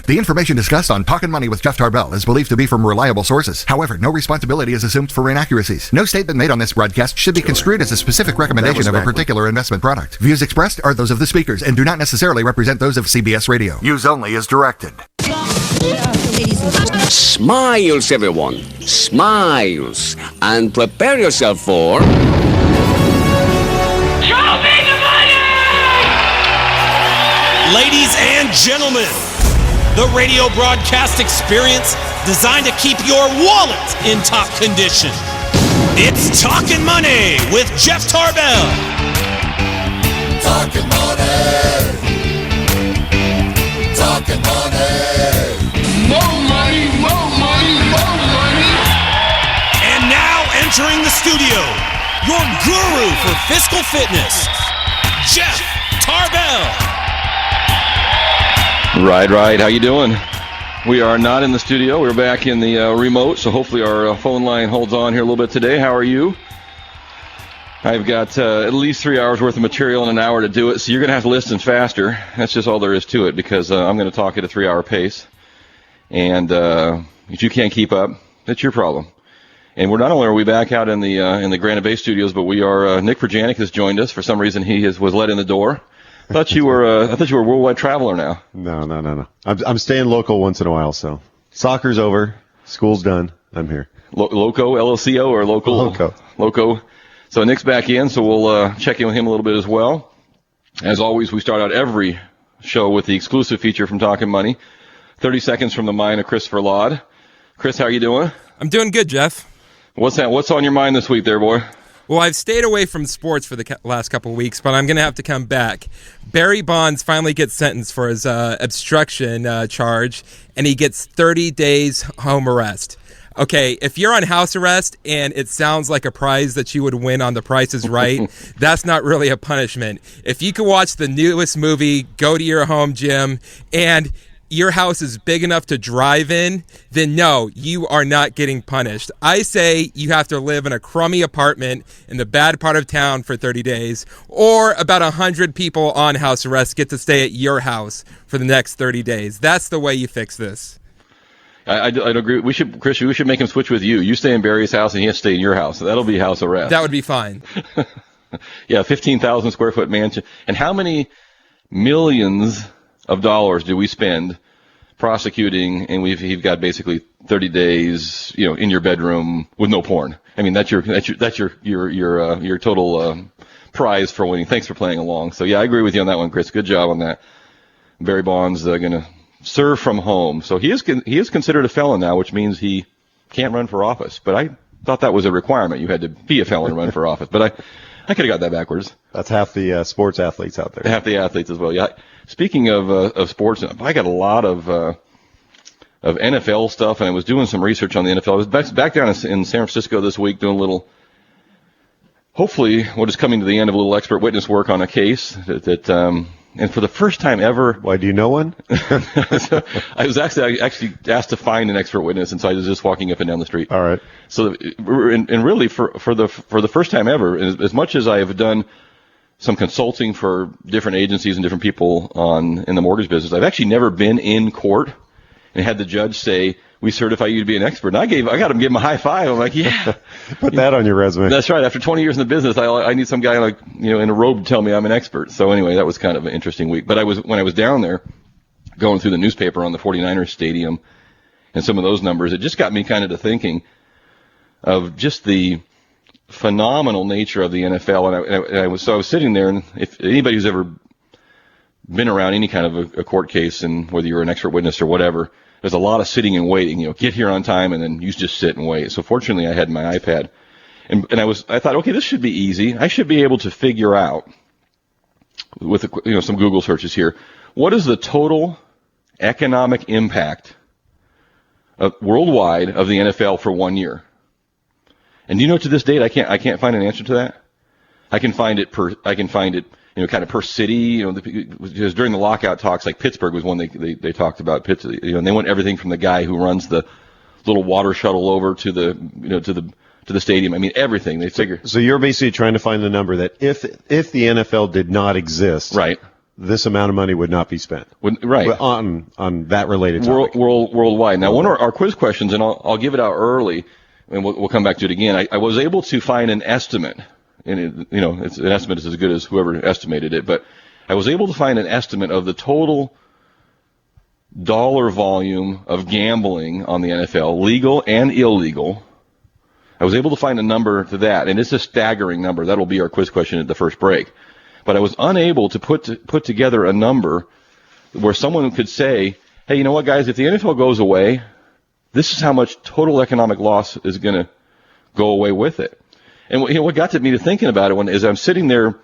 The information discussed on Talkin Money with Jeff Tarbell is believed to be from reliable sources. However, no responsibility is assumed for inaccuracies. No statement made on this broadcast should be construed as a specific recommendation of a particular investment product. Views expressed are those of the speakers and do not necessarily represent those of CBS Radio. Use only as directed. Smiles, everyone. Smiles. And prepare yourself for... Show me the money! Ladies and gentlemen, the radio broadcast experience designed to keep your wallet in top condition. It's Talkin Money with Jeff Tarbell. Talkin Money. Talkin Money. More money, more money, more money. And now entering the studio, your guru for fiscal fitness, Jeff Tarbell. Right. How you doing? We are not in the studio. We're back in the remote, so hopefully our phone line holds on here a little bit today. How are you? I've got at least 3 hours worth of material and an hour to do it, so you're going to have to listen faster. That's just all there is to it, because I'm going to talk at a 3-hour pace. And if you can't keep up, that's your problem. And we're not only are we back out in the Granite Bay studios, but we are Nick Perjanik has joined us. For some reason, he was let in the door. I thought you were a worldwide traveler now. No. I'm staying local once in a while. So soccer's over, school's done. I'm here. Loco, L-O-C-O, or local? Loco. So Nick's back in, so we'll check in with him a little bit as well. As always, we start out every show with the exclusive feature from Talkin Money, 30 seconds from the mind of Christopher Laud. Chris, how are you doing? I'm doing good, Jeff. What's on your mind this week there, boy? Well, I've stayed away from sports for the last couple of weeks, but I'm going to have to come back. Barry Bonds finally gets sentenced for his obstruction charge, and he gets 30 days home arrest. Okay, if you're on house arrest and it sounds like a prize that you would win on The Price is Right, that's not really a punishment. If you can watch the newest movie, go to your home gym, and your house is big enough to drive in, then no, you are not getting punished. I say you have to live in a crummy apartment in the bad part of town for 30 days, or about 100 people on house arrest get to stay at your house for the next 30 days. That's the way you fix this. I'd agree. Chris, we should make him switch with you. You stay in Barry's house and he has to stay in your house. That'll be house arrest. That would be fine. Yeah, 15,000 square foot mansion. And how many millions of dollars do we spend prosecuting, and we've got basically 30 days, in your bedroom with no porn. I mean, that's your total prize for winning. Thanks for playing along. So yeah, I agree with you on that one, Chris. Good job on that. Barry Bonds going to serve from home. So he is considered a felon now, which means he can't run for office. But I thought that was a requirement. You had to be a felon to run for office. But I could have got that backwards. That's half the sports athletes out there. Half the athletes as well. Yeah. Speaking of sports, I got a lot of NFL stuff, and I was doing some research on the NFL. I was back down in San Francisco this week doing a little, hopefully, what is coming to the end of a little expert witness work on a case that and for the first time ever. Why, do you know one? I actually asked to find an expert witness, and so I was just walking up and down the street. All right. So, and really for the first time ever, as much as I have done some consulting for different agencies and different people in the mortgage business, I've actually never been in court and had the judge say, "We certify you to be an expert." And I got him give him a high five. I'm like, yeah. Put that on your resume. That's right. After 20 years in the business, I need some guy in a robe to tell me I'm an expert. So anyway, that was kind of an interesting week. But when I was down there going through the newspaper on the 49ers stadium and some of those numbers, it just got me kind of to thinking of just the phenomenal nature of the NFL. And I was sitting there, and if anybody who's ever been around any kind of a court case, and whether you're an expert witness or whatever, there's a lot of sitting and waiting. Get here on time, and then you just sit and wait. So fortunately, I had my iPad, and I thought, okay, this should be easy. I should be able to figure out with some Google searches here, what is the total economic impact worldwide of the NFL for 1 year? And to this date, I can't find an answer to that. I can find it kind of per city, because during the lockout talks, like Pittsburgh was one they talked about. And they want everything from the guy who runs the little water shuttle over to the stadium. I mean, everything they figure. So you're basically trying to find the number that if the NFL did not exist, right, this amount of money would not be spent. Right. On that related topic. Worldwide. Now, one of our quiz questions, and I'll give it out early, and we'll come back to it again. I was able to find an estimate, and it's an estimate is as good as whoever estimated it, but I was able to find an estimate of the total dollar volume of gambling on the NFL, legal and illegal. I was able to find a number to that, and it's a staggering number. That'll be our quiz question at the first break. But I was unable to put together a number where someone could say, hey, you know what, guys, if the NFL goes away, this is how much total economic loss is going to go away with it. And what got me to thinking about it is I'm sitting there,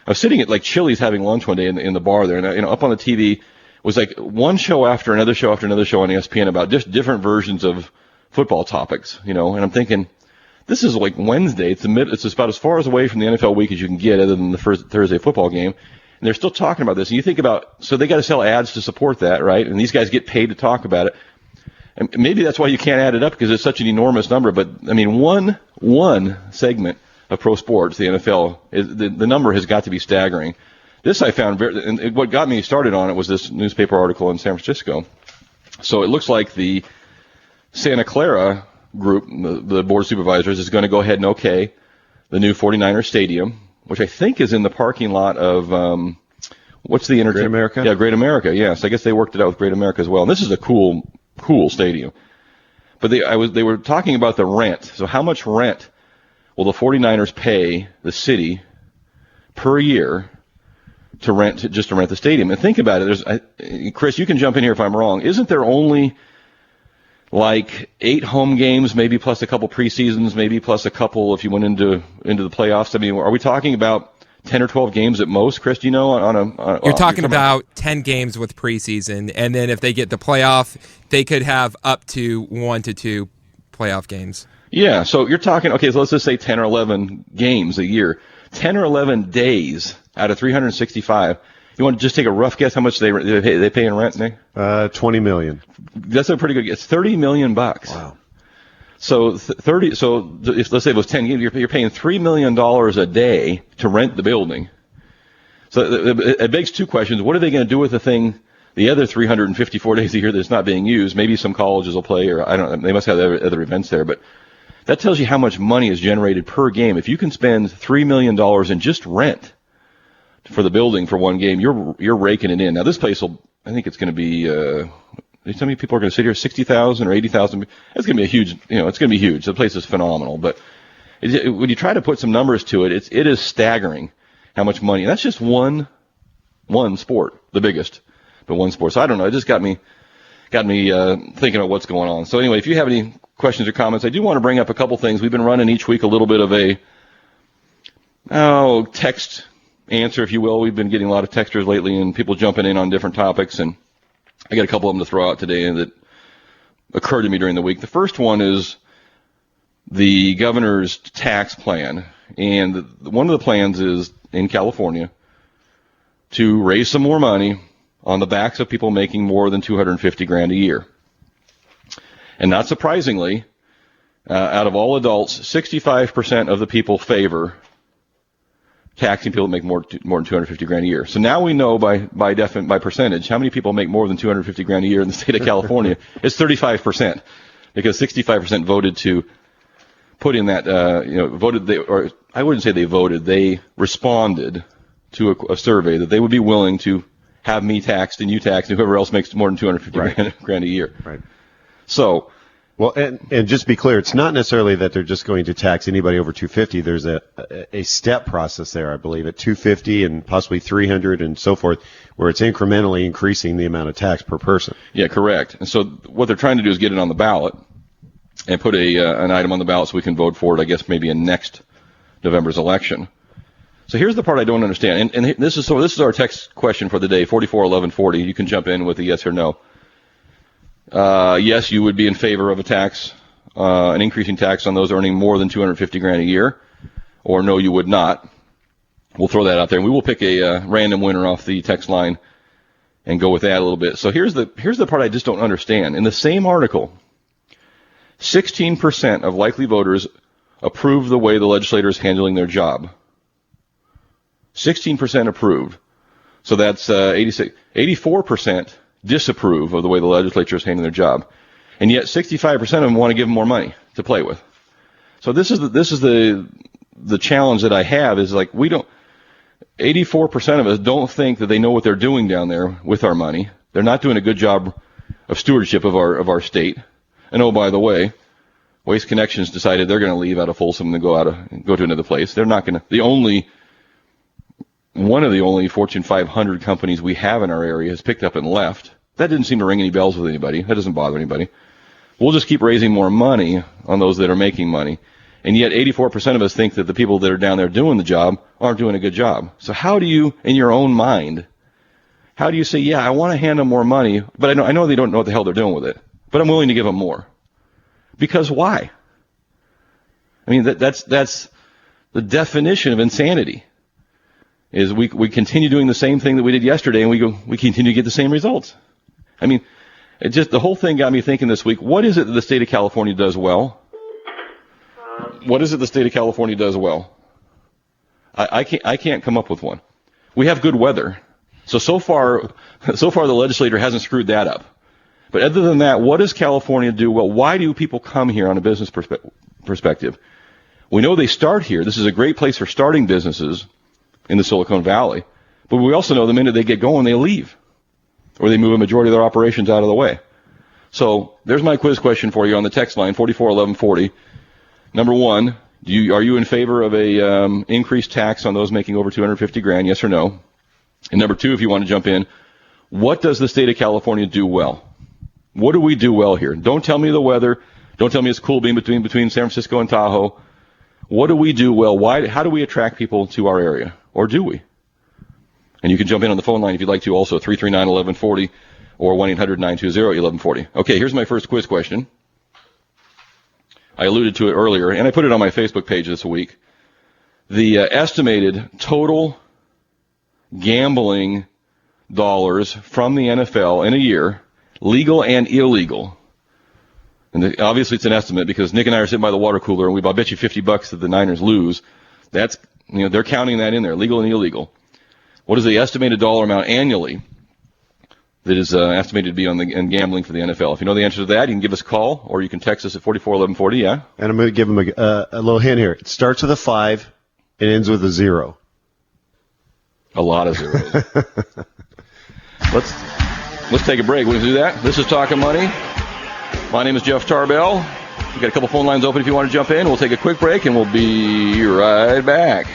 I was sitting at like Chili's having lunch one day in the bar there, and up on the TV was like one show after another show after another show on ESPN about just different versions of football topics, and I'm thinking, this is like Wednesday. It's about as far away from the NFL week as you can get, other than the first Thursday football game. And they're still talking about this. And you think about, so they got to sell ads to support that, right? And these guys get paid to talk about it. And maybe that's why you can't add it up, because it's such an enormous number. But I mean, one segment of pro sports, the NFL, the number has got to be staggering. This I found and what got me started on it was this newspaper article in San Francisco. So it looks like the Santa Clara group, the board of supervisors, is going to go ahead and okay the new 49ers stadium, which I think is in the parking lot of what's the Great America? Yeah, Great America. Yes, I guess they worked it out with Great America as well. And this is a cool stadium. But they were talking about the rent. So how much rent will the 49ers pay the city per year to rent the stadium? And think about it. Chris, you can jump in here if I'm wrong. Isn't there only like 8 home games, maybe plus a couple preseasons, maybe plus a couple if you went into the playoffs? I mean, are we talking about 10 or 12 games at most, Chris? Do you know? You're talking about 10 games with preseason, and then if they get the playoff, they could have up to 1 to 2 playoff games. Yeah, so you're talking, okay, so let's just say 10 or 11 games a year. 10 or 11 days out of 365. You want to just take a rough guess how much they pay in rent, Nick? $20 million. That's a pretty good guess. $30 million. Wow. So if let's say it was 10 games, you're paying $3 million a day to rent the building. So it begs two questions. What are they going to do with the other 354 days a year that's not being used? Maybe some colleges will play, or I don't know. They must have other events there, but that tells you how much money is generated per game. If you can spend $3 million in just rent for the building for one game, you're raking it in. Now this place I think it's going to be, how many people are going to sit here? 60,000 or 80,000? It's going to be a huge, it's going to be huge. The place is phenomenal. But when you try to put some numbers to it, it is staggering how much money. And that's just one sport, the biggest, but one sport. So I don't know. It just got me thinking about what's going on. So anyway, if you have any questions or comments, I do want to bring up a couple things. We've been running each week a little bit of a text answer, if you will. We've been getting a lot of texters lately and people jumping in on different topics, and I got a couple of them to throw out today that occurred to me during the week. The first one is the governor's tax plan, and one of the plans is in California to raise some more money on the backs of people making more than $250,000 a year. And not surprisingly, out of all adults, 65% of the people favor taxing people that make more than $250,000 a year. So now we know by percentage how many people make more than $250,000 a year in the state of California. It's 35%, because 65% voted to put in that. I wouldn't say they voted. They responded to a survey that they would be willing to have me taxed and you taxed and whoever else makes more than $250,000 a year. Right. So. Well, and just to be clear, it's not necessarily that they're just going to tax anybody over 250. There's a step process there, I believe, at 250 and possibly 300 and so forth, where it's incrementally increasing the amount of tax per person. Yeah, correct. And so what they're trying to do is get it on the ballot and put an item on the ballot so we can vote for it, I guess, maybe in next November's election. So here's the part I don't understand. And this is our text question for the day, 441140. You can jump in with a yes or no. Yes, you would be in favor of a tax, an increasing tax on those earning more than $250,000 a year, or no, you would not. We'll throw that out there, and we will pick a random winner off the text line and go with that a little bit. So here's the part I just don't understand. In the same article, 16% of likely voters approve the way the legislator is handling their job. 16% approve. So that's 84% disapprove of the way the legislature is handling their job, and yet 65% of them want to give them more money to play with. So this is the challenge that I have is like 84% of us don't think that they know what they're doing down there with our money. They're not doing a good job of stewardship of our state. And oh, by the way, Waste Connections decided they're going to leave out of Folsom and go to another place. They're not going to. One of the only Fortune 500 companies we have in our area has picked up and left. That didn't seem to ring any bells with anybody. That doesn't bother anybody. We'll just keep raising more money on those that are making money. And yet 84% of us think that the people that are down there doing the job aren't doing a good job. So how do you, in your own mind, how do you say, yeah, I want to hand them more money, but I know they don't know what the hell they're doing with it, but I'm willing to give them more? Because why? I mean, that's the definition of insanity. Is we continue doing the same thing that we did yesterday, and we continue to get the same results. I mean, the whole thing got me thinking this week, what is it that the state of California does well? What is it the state of California does well? I can't come up with one. We have good weather. So far the legislature hasn't screwed that up. But other than that, what does California do well? Why do people come here on a business perspective? We know they start here. This is a great place for starting businesses in the Silicon Valley. But we also know the minute they get going, they leave. Or they move a majority of their operations out of the way. So there's my quiz question for you on the text line, 441140. Number one, are you in favor of a increased tax on those making over $250,000? Yes or no? And number two, if you want to jump in, what does the state of California do well? What do we do well here? Don't tell me the weather. Don't tell me it's cool being between San Francisco and Tahoe. What do we do well? How do we attract people to our area? Or do we? And you can jump in on the phone line if you'd like to, also 339-1140 or 1-800-920-1140. Okay, here's my first quiz question. I alluded to it earlier, and I put it on my Facebook page this week. The estimated total gambling dollars from the NFL in a year, legal and illegal. And obviously it's an estimate because Nick and I are sitting by the water cooler and I'll bet you $50 that the Niners lose. That's, they're counting that in there, legal and illegal. What is the estimated dollar amount annually that is estimated to be in gambling for the NFL? If you know the answer to that, you can give us a call or you can text us at 441140, yeah? And I'm going to give them a little hint here. It starts with a 5, it ends with a 0. A lot of zeros. Let's take a break. We'll do that. This is Talkin Money. My name is Jeff Tarbell. We've got a couple phone lines open if you want to jump in. We'll take a quick break and we'll be right back.